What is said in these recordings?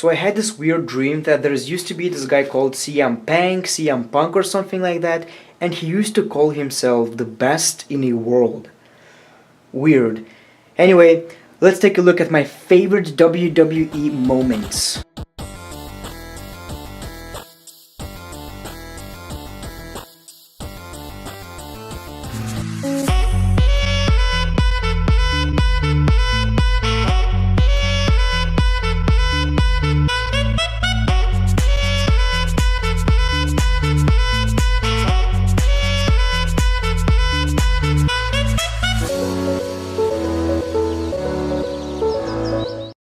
So I had this weird dream that there used to be this guy called CM Punk or something like that, and he used to call himself the best in the world. Weird. Anyway, let's take a look at my favorite WWE moments.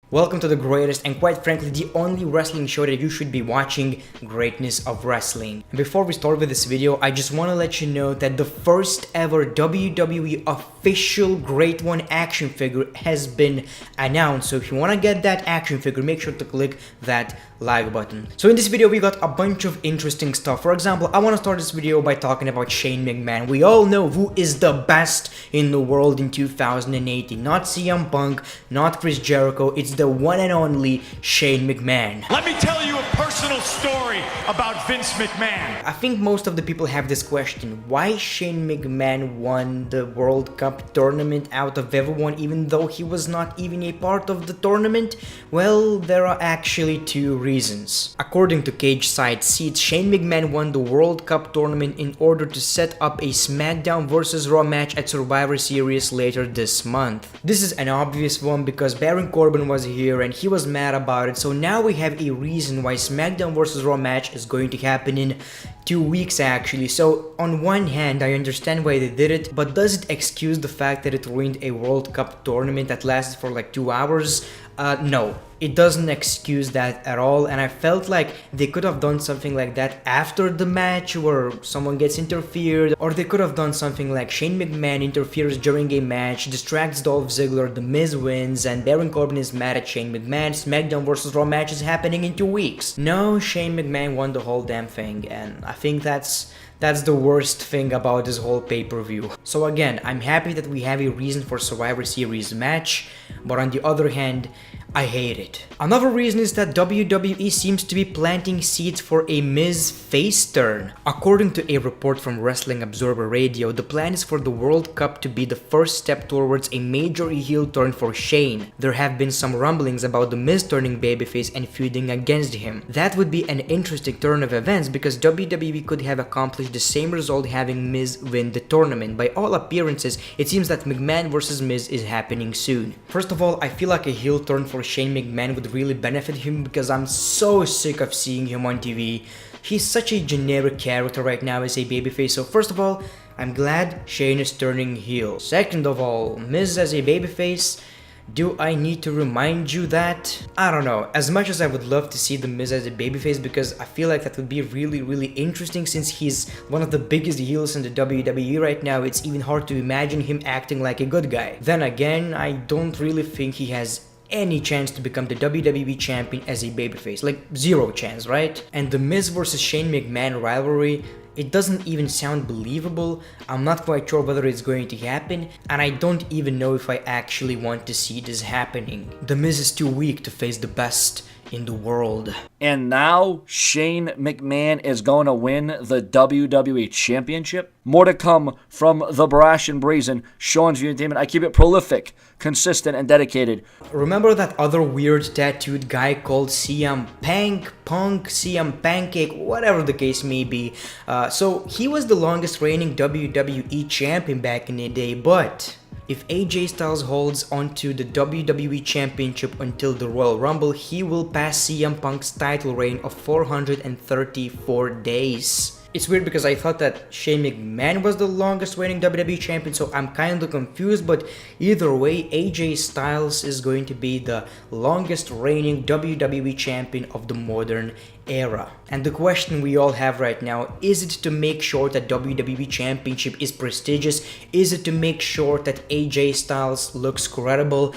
Welcome to the greatest and quite frankly the only wrestling show that you should be watching, Greatness of Wrestling. And before we start with this video, I just want to let you know that the first ever WWE official Great One action figure has been announced. So if you want to get that action figure, make sure to click that like button. So in this video we got a bunch of interesting stuff. For example, I want to start this video by talking about Shane McMahon. We all know who is the best in the world in 2018. Not CM Punk, not Chris Jericho, it's the one and only Shane McMahon. Let me tell you a personal story about Vince McMahon. I think most of the people have this question: why Shane McMahon won the World Cup tournament out of everyone even though he was not even a part of the tournament? Well, there are actually two reasons. According to Cage Side Seats, Shane McMahon won the World Cup tournament in order to set up a SmackDown vs. Raw match at Survivor Series later this month. This is an obvious one because Baron Corbin was here and he was mad about it, so now we have a reason why SmackDown vs. Raw match is going to happen in 2 weeks actually. So on one hand I understand why they did it, but does it excuse the fact that it ruined a World Cup tournament that lasted for like 2 hours? No, it doesn't excuse that at all, and I felt like they could have done something like that after the match where someone gets interfered, or they could have done something like Shane McMahon interferes during a match, distracts Dolph Ziggler, The Miz wins, and Baron Corbin is mad at Shane McMahon. SmackDown vs. Raw match is happening in 2 weeks. No, Shane McMahon won the whole damn thing, and I think that's the worst thing about this whole pay-per-view. So again, I'm happy that we have a reason for Survivor Series match, but on the other hand, I hate it. Another reason is that WWE seems to be planting seeds for a Miz face turn. According to a report from Wrestling Observer Radio, the plan is for the World Cup to be the first step towards a major heel turn for Shane. There have been some rumblings about the Miz turning babyface and feuding against him. That would be an interesting turn of events because WWE could have accomplished the same result having Miz win the tournament. By all appearances, it seems that McMahon vs. Miz is happening soon. First of all, I feel like a heel turn for Shane McMahon would really benefit him because I'm so sick of seeing him on TV. He's such a generic character right now as a babyface, so first of all, I'm glad Shane is turning heel. Second of all, Miz as a babyface, do I need to remind you that? I don't know, as much as I would love to see The Miz as a babyface because I feel like that would be really interesting since he's one of the biggest heels in the WWE right now, it's even hard to imagine him acting like a good guy. Then again, I don't really think he has any chance to become the WWE champion as a babyface, like zero chance, right? And the Miz vs. Shane McMahon rivalry, it doesn't even sound believable. I'm not quite sure whether it's going to happen, and I don't even know if I actually want to see this happening. The Miz is too weak to face the best in the world. And now Shane McMahon is going to win the WWE Championship. More to come from the brash and brazen Shawn's Entertainment. I keep it prolific, consistent, and dedicated. Remember that other weird tattooed guy called CM Punk, CM Pancake, whatever the case may be. So he was the longest reigning WWE champion back in the day, but if AJ Styles holds onto the WWE Championship until the Royal Rumble, he will pass CM Punk's title reign of 434 days. It's weird because I thought that Shane McMahon was the longest reigning WWE champion, so I'm kind of confused, but either way, AJ Styles is going to be the longest reigning WWE champion of the modern era. And the question we all have right now, is it to make sure that WWE Championship is prestigious? Is it to make sure that AJ Styles looks credible?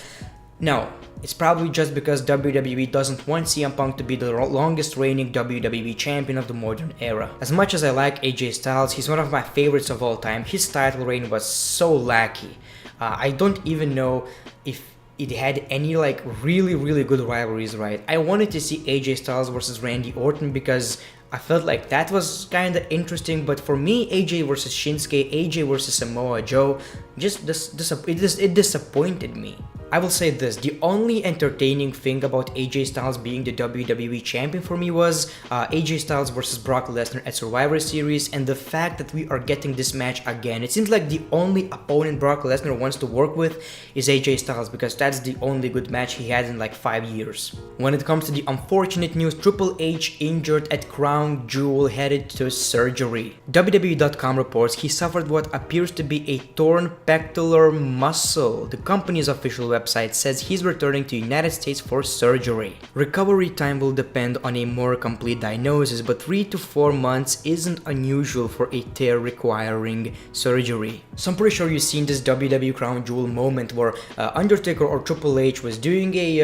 No, it's probably just because WWE doesn't want CM Punk to be the longest reigning WWE champion of the modern era. As much as I like AJ Styles, he's one of my favorites of all time. His title reign was so lackey. I don't even know if it had any like really good rivalries, right? I wanted to see AJ Styles versus Randy Orton because I felt like that was kind of interesting, but for me, AJ versus Shinsuke, AJ versus Samoa Joe, it disappointed me. I will say this, the only entertaining thing about AJ Styles being the WWE Champion for me was AJ Styles versus Brock Lesnar at Survivor Series, and the fact that we are getting this match again. It seems like the only opponent Brock Lesnar wants to work with is AJ Styles, because that's the only good match he had in like 5 years. When it comes to the unfortunate news, Triple H injured at Crown Jewel, headed to surgery. WWE.com reports he suffered what appears to be a torn pectoral muscle. The company's official website says he's returning to the United States for surgery. Recovery time will depend on a more complete diagnosis, but 3 to 4 months isn't unusual for a tear requiring surgery. So I'm pretty sure you've seen this WWE Crown Jewel moment where Undertaker or Triple H was doing a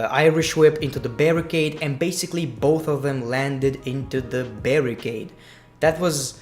Irish whip into the barricade, and basically both of them landed into the barricade. That was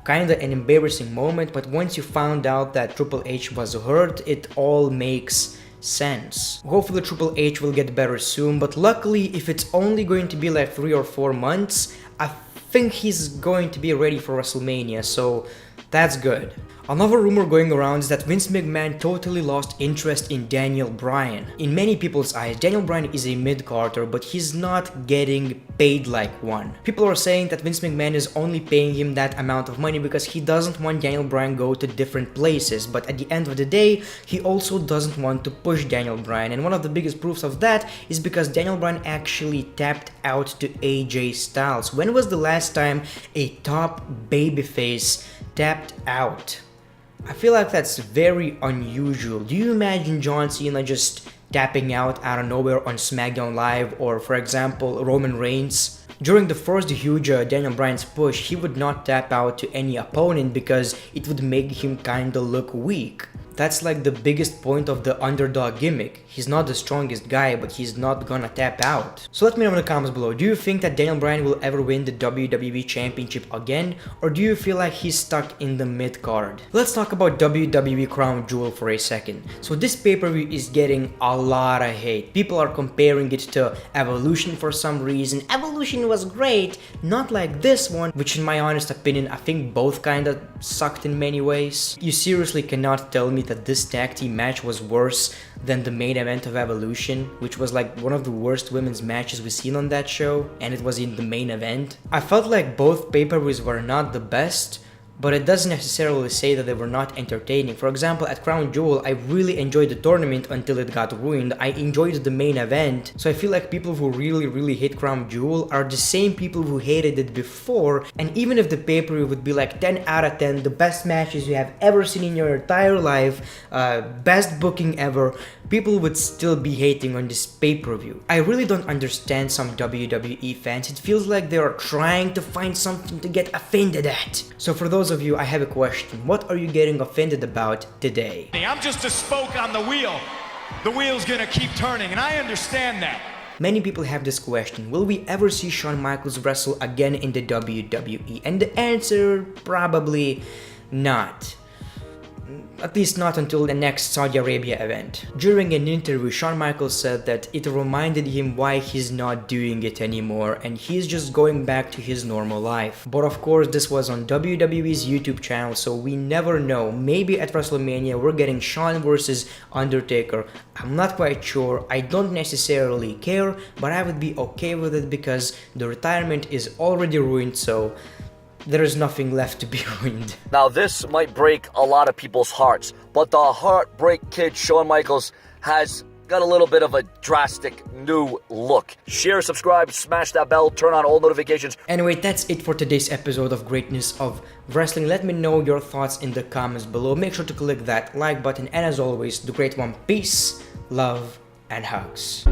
kinda an embarrassing moment, but once you found out that Triple H was hurt, it all makes sense. Hopefully Triple H will get better soon, but luckily if it's only going to be like 3 or 4 months, I think he's going to be ready for WrestleMania, so that's good. Another rumor going around is that Vince McMahon totally lost interest in Daniel Bryan. In many people's eyes, Daniel Bryan is a mid-carder, but he's not getting paid like one. People are saying that Vince McMahon is only paying him that amount of money because he doesn't want Daniel Bryan go to different places, but at the end of the day, he also doesn't want to push Daniel Bryan, and one of the biggest proofs of that is because Daniel Bryan actually tapped out to AJ Styles. When was the last time a top babyface tapped out? I feel like that's very unusual. Do you imagine John Cena just tapping out of nowhere on SmackDown Live, or for example Roman Reigns? During the first huge Daniel Bryan's push, he would not tap out to any opponent because it would make him kinda look weak. That's like the biggest point of the underdog gimmick. He's not the strongest guy, but he's not gonna tap out. So let me know in the comments below, do you think that Daniel Bryan will ever win the WWE Championship again, or do you feel like he's stuck in the mid-card? Let's talk about WWE Crown Jewel for a second. So this pay-per-view is getting a lot of hate. People are comparing it to Evolution for some reason. Evolution was great, not like this one, which in my honest opinion, I think both kinda sucked in many ways. You seriously cannot tell me that this tag team match was worse than the main event of Evolution, which was like one of the worst women's matches we've seen on that show, and it was in the main event. I felt like both pay-per-views were not the best, but it doesn't necessarily say that they were not entertaining. For example, at Crown Jewel, I really enjoyed the tournament until it got ruined. I enjoyed the main event, so I feel like people who really hate Crown Jewel are the same people who hated it before, and even if the pay-per-view would be like 10 out of 10, the best matches you have ever seen in your entire life, best booking ever, people would still be hating on this pay-per-view. I really don't understand some WWE fans. It feels like they are trying to find something to get offended at. So for those of you, I have a question. What are you getting offended about today? I'm just a spoke on the wheel. The wheel's gonna keep turning, and I understand that. Many people have this question, will we ever see Shawn Michaels wrestle again in the WWE? And the answer, probably not. At least not until the next Saudi Arabia event. During an interview, Shawn Michaels said that it reminded him why he's not doing it anymore and he's just going back to his normal life. But of course, this was on WWE's YouTube channel, so we never know. Maybe at WrestleMania we're getting Shawn versus Undertaker. I'm not quite sure. I don't necessarily care, but I would be okay with it because the retirement is already ruined, so there is nothing left to be ruined. Now this might break a lot of people's hearts, but the Heartbreak Kid Shawn Michaels has got a little bit of a drastic new look. Share, subscribe, smash that bell, turn on all notifications. Anyway, that's it for today's episode of Greatness of Wrestling. Let me know your thoughts in the comments below. Make sure to click that like button, and as always, the great one, peace, love, and hugs.